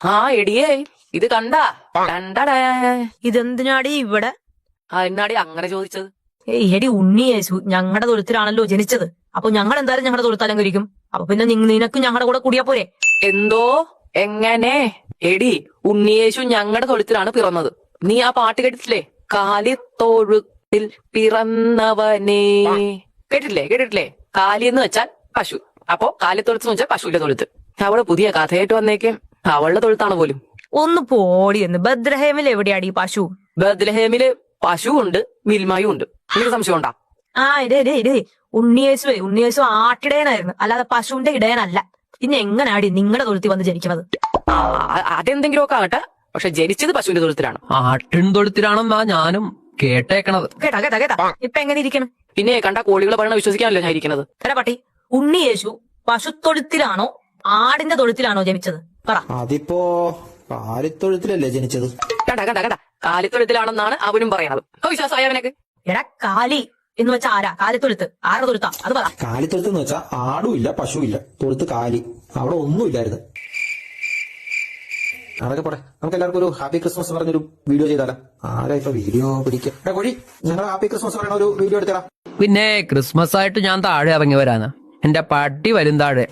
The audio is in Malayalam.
ആ എടിയേ ഇത് കണ്ടാ കണ്ടടാ. ഇതെന്തിനാടി ഇവിടെ? എന്നാടി അങ്ങനെ ചോദിച്ചത്? എടി ഉണ്ണി യേശു ഞങ്ങളുടെ തൊഴുത്തിലാണല്ലോ ജനിച്ചത്. അപ്പൊ ഞങ്ങൾ എന്തായാലും ഞങ്ങളുടെ തൊഴുത്തലങ്കരിക്കും. അപ്പൊ പിന്നെ നിനക്ക് ഞങ്ങളുടെ കൂടെ കൂടിയാ പോരെ? എന്തോ എങ്ങനെ? എടി ഉണ്ണിയേശു ഞങ്ങളുടെ തൊഴുത്തിലാണ് പിറന്നത്. നീ ആ പാട്ട് കേട്ടിട്ടില്ലേ? കാലിത്തൊഴുത്തിൽ പിറന്നവനെ. കേട്ടിട്ടില്ലേ? കാലി എന്ന് വെച്ചാൽ പശു. അപ്പൊ കാലിത്തൊഴുത്ത് എന്ന് വെച്ചാൽ പശുവിന്റെ തൊഴുത്ത്. അവള് പുതിയ കഥയായിട്ട് വന്നേക്കും. അവളുടെ തൊഴുത്താണ് പോലും. ഒന്ന് പോടി എന്ന്. ബദ്രഹേമിൽ എവിടെയാടി പശു? ബദ്ലഹേമില് പശു ഉണ്ട്, മിൽമായും ഉണ്ട്. നിനക്ക് സംശയം ഉണ്ടാ? ആ ഇടേ ഉണ്ണിയേശു ആട്ടിടയനായിരുന്നു, അല്ലാതെ പശുവിന്റെ ഇടയനല്ല. പിന്നെ എങ്ങനാടി നിങ്ങളുടെ തൊഴുത്തി വന്ന് ജനിക്കുന്നത്? അതെന്തെങ്കിലും ഒക്കെ ആകട്ടെ, പക്ഷെ ജനിച്ചത് പശുവിന്റെ തൊഴുത്തിലാണ്. ആട്ടിൻ തൊഴുത്തിലാണെന്നാ ഞാനും കേട്ടേക്കണത്. കേട്ടാ ഇപ്പൊ എങ്ങനെ ഇരിക്കണം? പിന്നെ കണ്ട കോഴികളെ പറയണ വിശ്വസിക്കാനല്ലോ ഞാൻ ഇരിക്കുന്നത്. എടാ പട്ടി, ഉണ്ണിയേശു പശുത്തൊഴുത്തിലാണോ ആടിന്റെ തൊഴുത്തിലാണോ ജനിച്ചത്? പറ. അതിപ്പോ കാലിത്തൊഴുത്തിലല്ലേ ജനിച്ചത്? കണ്ട കാലിത്തൊഴുത്തിലാണെന്നാണ് അവനും പറയണത്. വിശ്വാസമായ അവനക്ക്? എടാ കാലി എന്ന് വെച്ചാ ആരാ? കാലിത്തൊഴുത്ത് ആരുടെ തൊഴുത്താ? അത് പറ. കാലിത്തൊഴുത്ത് എന്ന് വെച്ചാൽ ആടും ഇല്ല പശുവും ഇല്ല, തൊഴുത്ത് കാലി. അവിടെ ഒന്നുമില്ലായിരുന്നു. അതൊക്കെ പോട്ടെ, നമുക്ക് എല്ലാവർക്കും ഒരു ഹാപ്പി ക്രിസ്മസ് പറഞ്ഞൊരു വീഡിയോ ചെയ്താലോ? ആരാ ഇപ്പൊ വീഡിയോ പിടിക്കുക? കോഴി, ഞങ്ങൾ ഹാപ്പി ക്രിസ്മസ് പറയുന്ന ഒരു വീഡിയോ എടുത്തരാം. പിന്നെ ക്രിസ്മസ് ആയിട്ട് ഞാൻ താഴെ ഇറങ്ങി വരാനാ. എന്റെ പട്ടി വരും താഴെ.